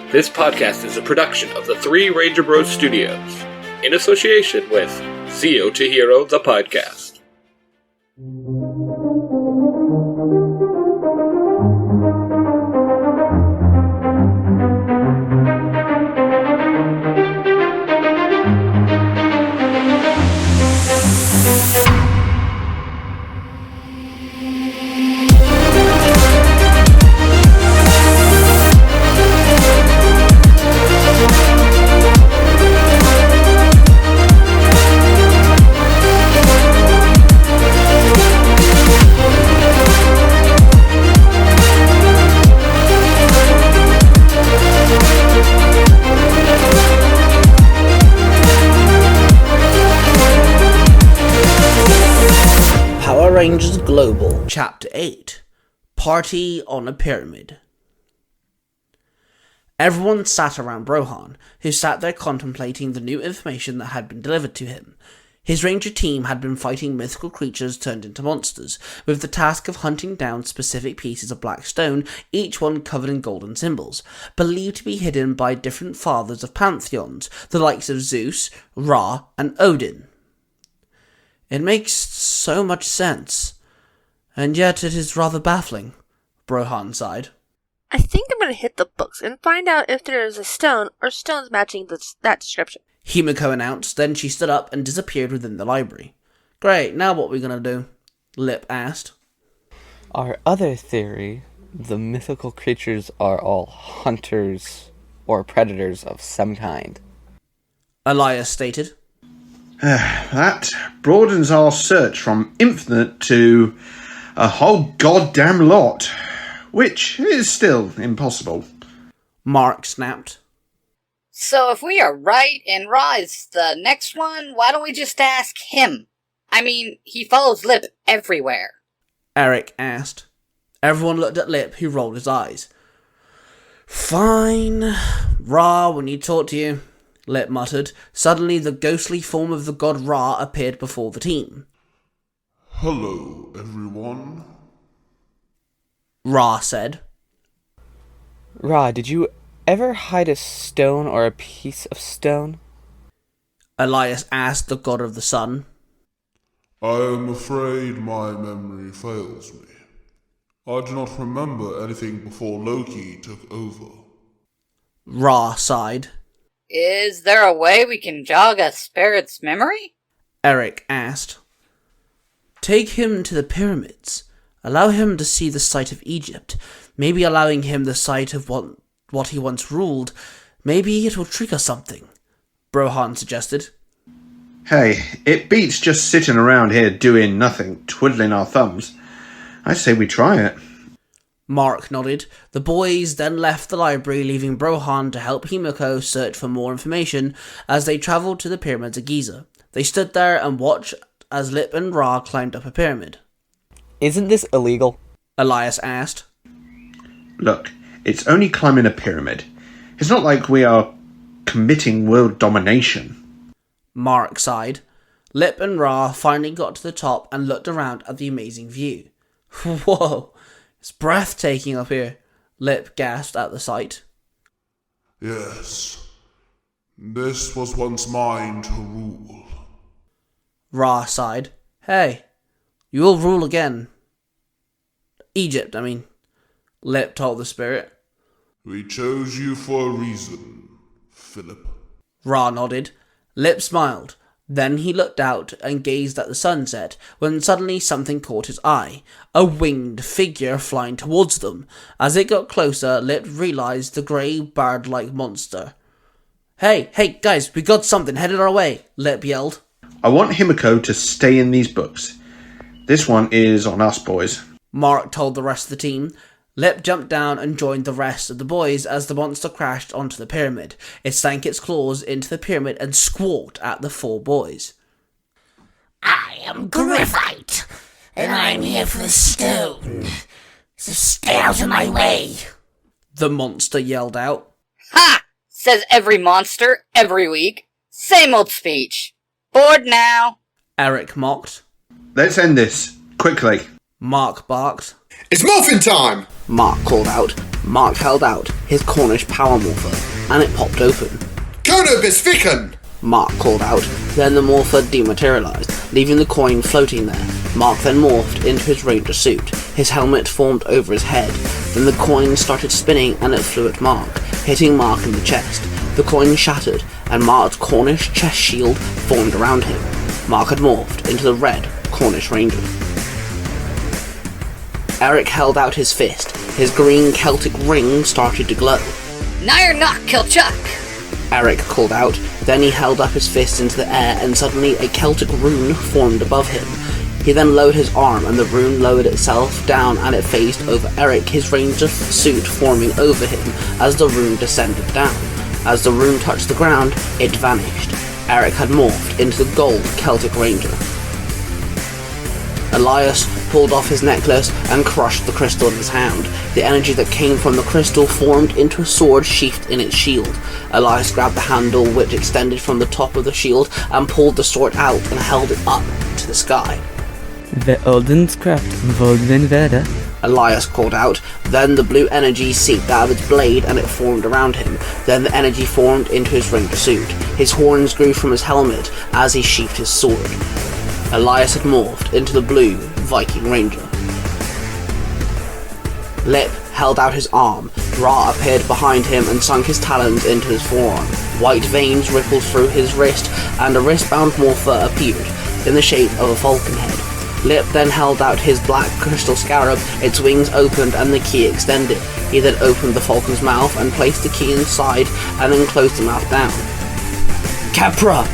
This podcast is a production of the Three Ranger Bros Studios, in association with Zero to Hero, the podcast. Rangers Global, Chapter 8, Party on a Pyramid. Everyone sat around Brohan, who sat there contemplating the new information that had been delivered to him. His ranger team had been fighting mythical creatures turned into monsters, with the task of hunting down specific pieces of black stone, each one covered in golden symbols, believed to be hidden by different fathers of pantheons, the likes of Zeus, Ra, and Odin. It makes so much sense, and yet it is rather baffling, Brohan sighed. I think I'm going to hit the books and find out if there is a stone or stones matching that description, Himiko announced, then she stood up and disappeared within the library. Great, now what are we going to do? Lip asked. Our other theory, the mythical creatures are all hunters or predators of some kind, Elias stated. That broadens our search from infinite to a whole goddamn lot, which is still impossible. Mark snapped. So if we are right and Ra is the next one, why don't we just ask him? I mean, he follows Lip everywhere. Eric asked. Everyone looked at Lip, who rolled his eyes. Fine. Ra, we need to talk to you, Lip muttered. Suddenly, the ghostly form of the god Ra appeared before the team. Hello, everyone. Ra said. Ra, did you ever hide a stone or a piece of stone? Elias asked the god of the sun. I am afraid my memory fails me. I do not remember anything before Loki took over. Ra sighed. Is there a way we can jog a spirit's memory? Eric asked. Take him to the pyramids. Allow him to see the site of Egypt. Maybe allowing him the site of what he once ruled. Maybe it will trigger something, Brohan suggested. Hey, it beats just sitting around here doing nothing, twiddling our thumbs. I say we try it. Mark nodded. The boys then left the library, leaving Brohan to help Himiko search for more information as they travelled to the pyramids of Giza. They stood there and watched as Lip and Ra climbed up a pyramid. Isn't this illegal? Elias asked. Look, it's only climbing a pyramid. It's not like we are committing world domination. Mark sighed. Lip and Ra finally got to the top and looked around at the amazing view. Whoa! It's breathtaking up here, Lip gasped at the sight. Yes, this was once mine to rule. Ra sighed. Hey, you will rule again. Egypt, I mean, Lip told the spirit. We chose you for a reason, Philip. Ra nodded. Lip smiled. Then he looked out and gazed at the sunset, when suddenly something caught his eye. A winged figure flying towards them. As it got closer, Lip realised the grey bird-like monster. Hey, guys, we got something headed our way, Lip yelled. I want Himiko to stay in these books. This one is on us, boys, Mark told the rest of the team. Lip jumped down and joined the rest of the boys as the monster crashed onto the pyramid. It sank its claws into the pyramid and squawked at the four boys. I am Griffite, and I'm here for the stone, so stay out of my way, the monster yelled out. Ha! Says every monster, every week. Same old speech. Bored now. Eric mocked. Let's end this, quickly. Mark barked. It's morphin' time! Mark called out. Mark held out his Cornish power morpher, and it popped open. Kono bis ficken! Mark called out. Then the morpher dematerialized, leaving the coin floating there. Mark then morphed into his ranger suit. His helmet formed over his head. Then the coin started spinning and it flew at Mark, hitting Mark in the chest. The coin shattered, and Mark's Cornish chest shield formed around him. Mark had morphed into the red Cornish Ranger. Eric held out his fist. His green Celtic ring started to glow. Now you're not, Kilchuck! Eric called out. Then he held up his fist into the air, and suddenly a Celtic rune formed above him. He then lowered his arm, and the rune lowered itself down, and it phased over Eric, his ranger suit forming over him as the rune descended down. As the rune touched the ground, it vanished. Eric had morphed into the gold Celtic Ranger. Elias pulled off his necklace and crushed the crystal in his hand. The energy that came from the crystal formed into a sword sheathed in its shield. Elias grabbed the handle, which extended from the top of the shield, and pulled the sword out and held it up to the sky. The Odenskraft Volden Veda. Elias called out. Then the blue energy seeped out of its blade and it formed around him. Then the energy formed into his ranger suit. His horns grew from his helmet as he sheathed his sword. Elias had morphed into the blue Viking Ranger. Lip held out his arm. Ra appeared behind him and sunk his talons into his forearm. White veins rippled through his wrist, and a wristbound morpher appeared, in the shape of a falcon head. Lip then held out his black crystal scarab, its wings opened and the key extended. He then opened the falcon's mouth and placed the key inside, and then closed the mouth down. Capra!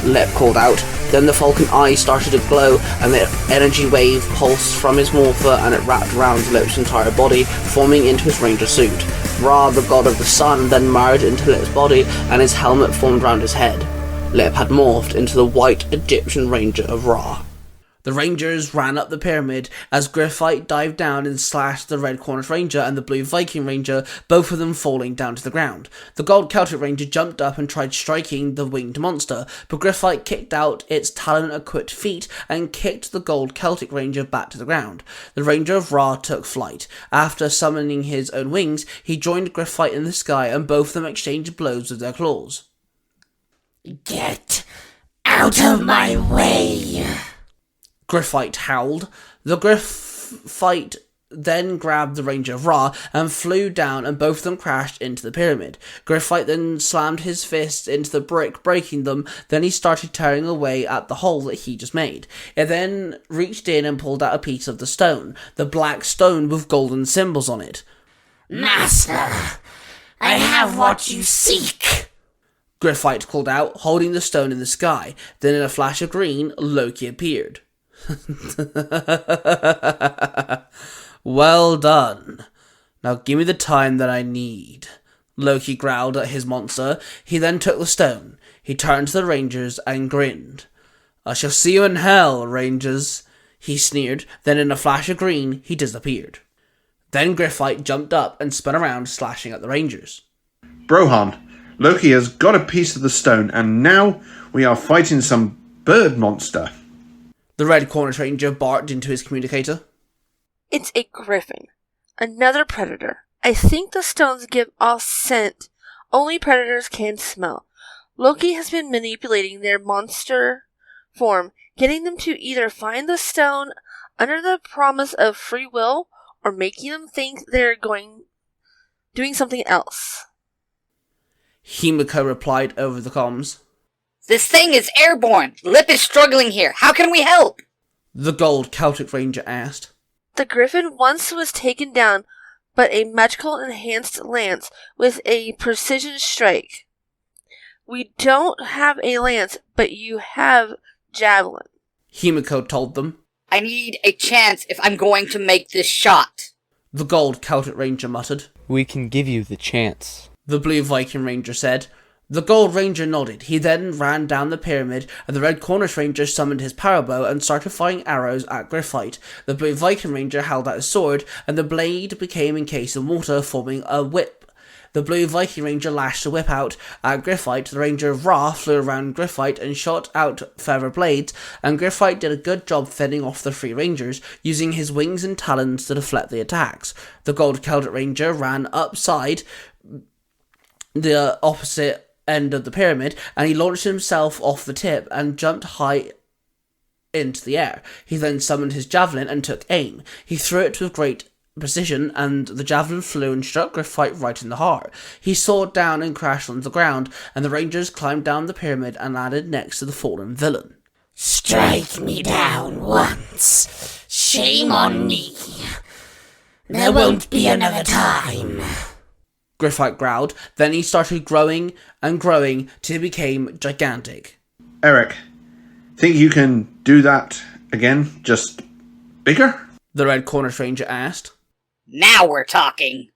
Lip called out. Then the falcon eyes started to glow, and the energy wave pulsed from his morpher, and it wrapped around Lip's entire body, forming into his ranger suit. Ra, the god of the sun, then merged into Lip's body, and his helmet formed around his head. Lip had morphed into the white Egyptian Ranger of Ra. The Rangers ran up the pyramid as Griffite dived down and slashed the red Cornish Ranger and the blue Viking Ranger, both of them falling down to the ground. The gold Celtic Ranger jumped up and tried striking the winged monster, but Griffite kicked out its talon-equipped feet and kicked the gold Celtic Ranger back to the ground. The Ranger of Ra took flight. After summoning his own wings, he joined Griffite in the sky, and both of them exchanged blows with their claws. Get out of my way! Griffite howled. The Griffite then grabbed the Ranger of Ra and flew down, and both of them crashed into the pyramid. Griffite then slammed his fists into the brick, breaking them. Then he started tearing away at the hole that he just made. It then reached in and pulled out a piece of the stone, the black stone with golden symbols on it. Master, I have what you seek! Griffite called out, holding the stone in the sky. Then in a flash of green, Loki appeared. Well done. Now give me the time that I need. Loki growled at his monster. He then took the stone. He turned to the Rangers and grinned. I shall see you in hell, Rangers, he sneered. Then in a flash of green, he disappeared. Then Griffite jumped up and spun around, slashing at the Rangers. Brohan, Loki has got a piece of the stone, and now we are fighting some bird monster. The red Cornish Ranger barked into his communicator. It's a griffin. Another predator. I think the stones give off scent only predators can smell. Loki has been manipulating their monster form, getting them to either find the stone under the promise of free will or making them think they're doing something else. Himiko replied over the comms. This thing is airborne. Lip is struggling here. How can we help? The gold Celtic Ranger asked. The griffin once was taken down, but a magical enhanced lance with a precision strike. We don't have a lance, but you have javelin. Himiko told them. I need a chance if I'm going to make this shot. The gold Celtic Ranger muttered. We can give you the chance. The blue Viking Ranger said. The gold Ranger nodded. He then ran down the pyramid, and the red Cornish Ranger summoned his power bow and started firing arrows at Griffite. The blue Viking Ranger held out his sword, and the blade became encased in water, forming a whip. The blue Viking Ranger lashed the whip out at Griffite. The Ranger of Ra flew around Griffite and shot out feather blades, and Griffite did a good job fending off the three Rangers, using his wings and talons to deflect the attacks. The Gold Celtic Ranger ran upside the opposite end of the pyramid, and he launched himself off the tip and jumped high into the air. He then summoned his javelin and took aim. He threw it with great precision, and the javelin flew and struck Griffite right in the heart. He soared down and crashed on the ground, and the Rangers climbed down the pyramid and landed next to the fallen villain. Strike me down once. Shame on me. There won't be another time. Griffite growled. Then he started growing and growing till he became gigantic. Eric, think you can do that again, just bigger? The Red Cornish Ranger asked. Now we're talking.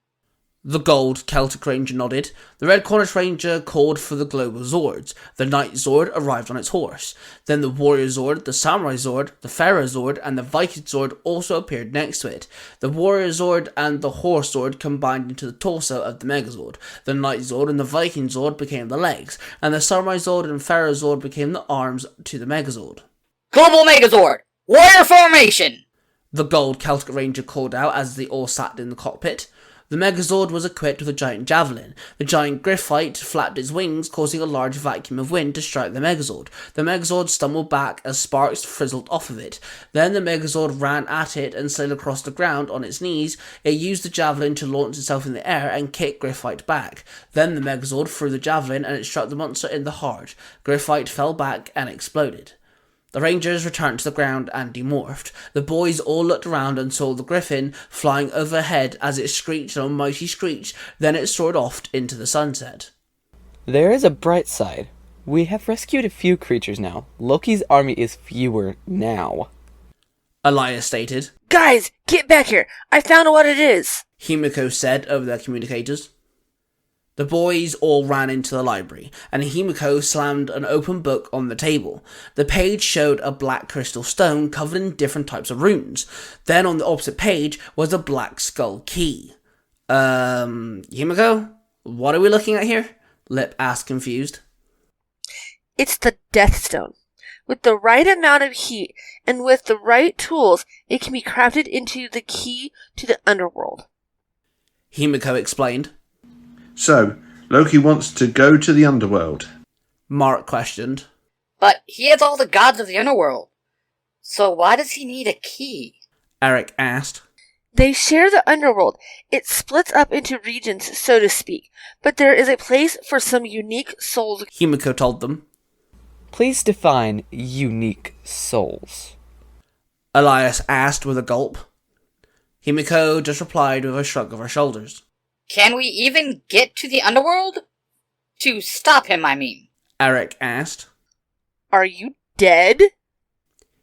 The Gold Celtic Ranger nodded. The Red Cornish Ranger called for the Global Zords. The Knight Zord arrived on its horse. Then the Warrior Zord, the Samurai Zord, the Pharaoh Zord, and the Viking Zord also appeared next to it. The Warrior Zord and the Horse Zord combined into the torso of the Megazord. The Knight Zord and the Viking Zord became the legs, and the Samurai Zord and Pharaoh Zord became the arms to the Megazord. Global Megazord! Warrior formation! The Gold Celtic Ranger called out as they all sat in the cockpit. The Megazord was equipped with a giant javelin. The giant Griffite flapped its wings, causing a large vacuum of wind to strike the Megazord. The Megazord stumbled back as sparks frizzled off of it. Then the Megazord ran at it and slid across the ground on its knees. It used the javelin to launch itself in the air and kick Griffite back. Then the Megazord threw the javelin and it struck the monster in the heart. Griffite fell back and exploded. The Rangers returned to the ground and demorphed. The boys all looked around and saw the griffin flying overhead as it screeched a mighty screech, then it soared off into the sunset. There is a bright side. We have rescued a few creatures now. Loki's army is fewer now. Elias stated. Guys, get back here. I found what it is. Himiko said over their communicators. The boys all ran into the library, and Himiko slammed an open book on the table. The page showed a black crystal stone covered in different types of runes. Then on the opposite page was a black skull key. Himiko? What are we looking at here? Lip asked, confused. It's the Death Stone. With the right amount of heat and with the right tools, it can be crafted into the key to the underworld. Himiko explained. So, Loki wants to go to the underworld? Mark questioned. But he has all the gods of the underworld. So why does he need a key? Eric asked. They share the underworld. It splits up into regions, so to speak. But there is a place for some unique souls. Himiko told them. Please define unique souls. Elias asked with a gulp. Himiko just replied with a shrug of her shoulders. Can we even get to the underworld? To stop him, I mean. Eric asked. Are you dead?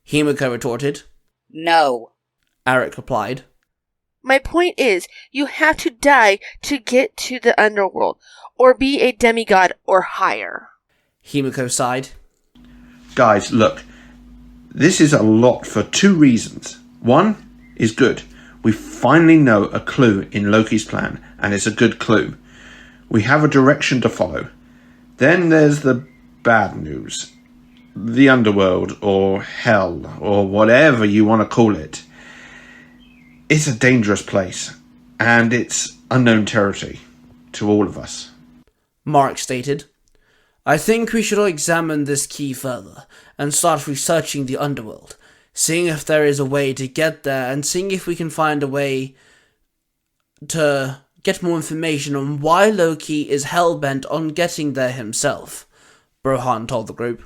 Himiko retorted. No. Eric replied. My point is, you have to die to get to the underworld, or be a demigod or higher. Himiko sighed. Guys, look. This is a lot for two reasons. One is good. We finally know a clue in Loki's plan, and it's a good clue. We have a direction to follow. Then there's the bad news. The underworld, or hell, or whatever you want to call it. It's a dangerous place, and it's unknown territory to all of us. Mark stated. I think we should all examine this key further, and start researching the underworld. Seeing if there is a way to get there, and seeing if we can find a way to get more information on why Loki is hell-bent on getting there himself, Brohan told the group.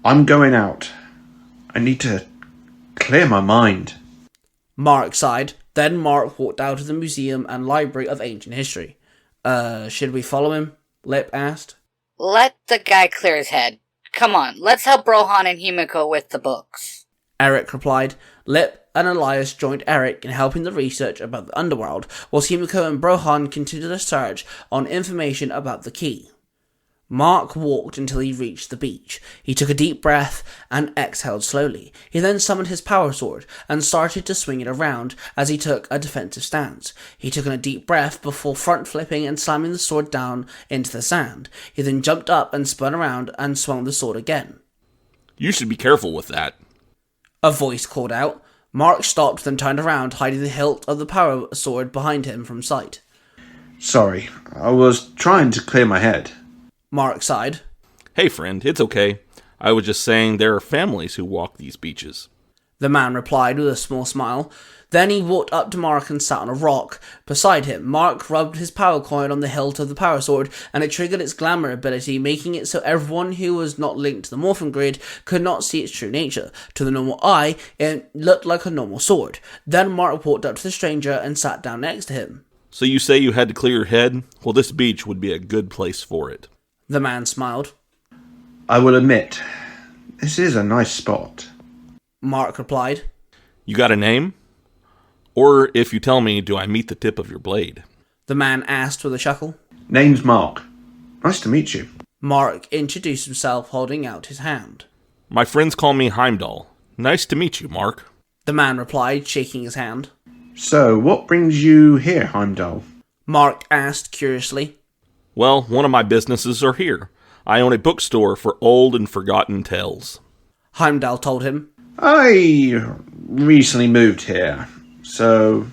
I'm going out. I need to clear my mind. Mark sighed. Then Mark walked out of the Museum and Library of Ancient History. Should we follow him? Lip asked. Let the guy clear his head. Come on, let's help Brohan and Himiko with the books. Eric replied. Lip and Elias joined Eric in helping the research about the underworld, whilst Himiko and Brohan continued a search on information about the key. Mark walked until he reached the beach. He took a deep breath and exhaled slowly. He then summoned his power sword and started to swing it around as he took a defensive stance. He took in a deep breath before front flipping and slamming the sword down into the sand. He then jumped up and spun around and swung the sword again. You should be careful with that. A voice called out. Mark stopped, then turned around, hiding the hilt of the power sword behind him from sight. Sorry, I was trying to clear my head. Mark sighed. Hey friend, it's okay. I was just saying there are families who walk these beaches. The man replied with a small smile. Then he walked up to Mark and sat on a rock beside him. Mark rubbed his power coin on the hilt of the power sword, and it triggered its glamour ability, making it so everyone who was not linked to the morphin grid could not see its true nature. To the normal eye, it looked like a normal sword. Then Mark walked up to the stranger and sat down next to him. So you say you had to clear your head? Well, this beach would be a good place for it. The man smiled. I will admit, this is a nice spot. Mark replied. You got a name? Or if you tell me, do I meet the tip of your blade? The man asked with a chuckle. Name's Mark. Nice to meet you. Mark introduced himself, holding out his hand. My friends call me Heimdall. Nice to meet you, Mark. The man replied, shaking his hand. So, what brings you here, Heimdall? Mark asked curiously. Well, one of my businesses are here. I own a bookstore for old and forgotten tales. Heimdall told him. I recently moved here, so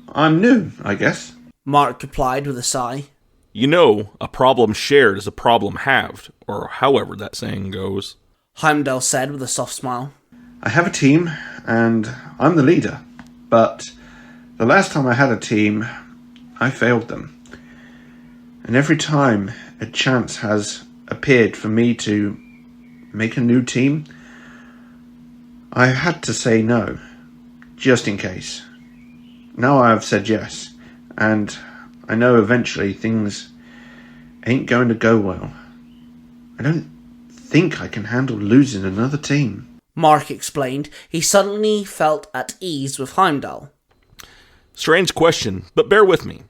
I'm new, I guess. Mark replied with a sigh. You know, a problem shared is a problem halved, or however that saying goes. Heimdall said with a soft smile. I have a team, and I'm the leader, but the last time I had a team, I failed them. And every time a chance has appeared for me to make a new team, I had to say no, just in case. Now I have said yes, and I know eventually things ain't going to go well. I don't think I can handle losing another team. Mark explained. He suddenly felt at ease with Heimdall. Strange question, but bear with me.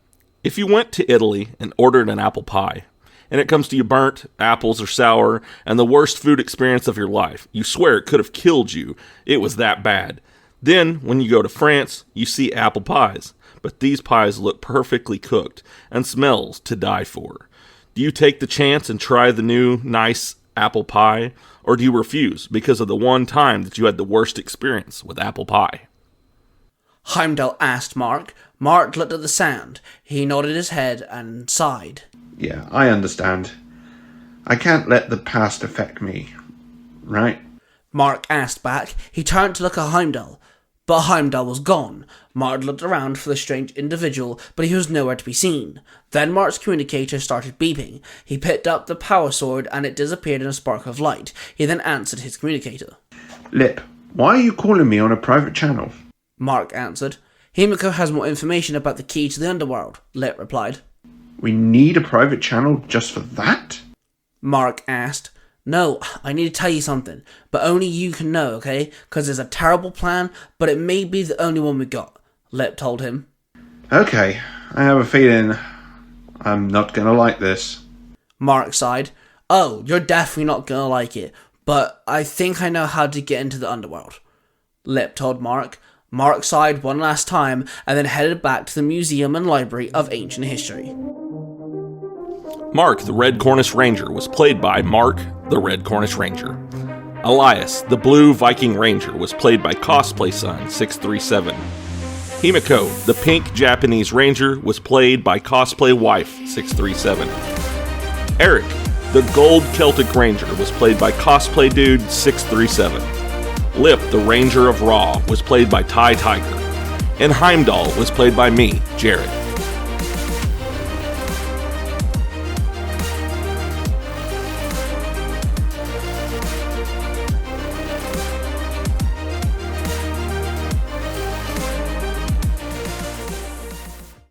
If you went to Italy and ordered an apple pie, and it comes to you burnt, apples are sour, and the worst food experience of your life, you swear it could have killed you, it was that bad. Then, when you go to France, you see apple pies, but these pies look perfectly cooked and smells to die for. Do you take the chance and try the new, nice apple pie, or do you refuse because of the one time that you had the worst experience with apple pie? Heimdall asked Mark. Mark looked at the sand. He nodded his head and sighed. Yeah, I understand. I can't let the past affect me, right? Mark asked back. He turned to look at Heimdall, but Heimdall was gone. Mark looked around for the strange individual, but he was nowhere to be seen. Then Mark's communicator started beeping. He picked up the power sword and it disappeared in a spark of light. He then answered his communicator. Lip, why are you calling me on a private channel? Mark answered. Himiko has more information about the key to the underworld, Lip replied. We need a private channel just for that? Mark asked. No, I need to tell you something, but only you can know, okay? Because it's a terrible plan, but it may be the only one we got, Lip told him. Okay, I have a feeling I'm not gonna like this. Mark sighed. Oh, you're definitely not gonna like it, but I think I know how to get into the underworld, Lip told Mark. Mark sighed one last time and then headed back to the Museum and Library of Ancient History. Mark, the Red Cornish Ranger, was played by Mark, the Red Cornish Ranger. Elias, the Blue Viking Ranger, was played by Cosplay Son 637. Himiko, the Pink Japanese Ranger, was played by Cosplay Wife 637. Eric, the Gold Celtic Ranger, was played by Cosplay Dude 637. Lip, the Ranger of Raw, was played by Ty Tiger. And Heimdall was played by me, Jared.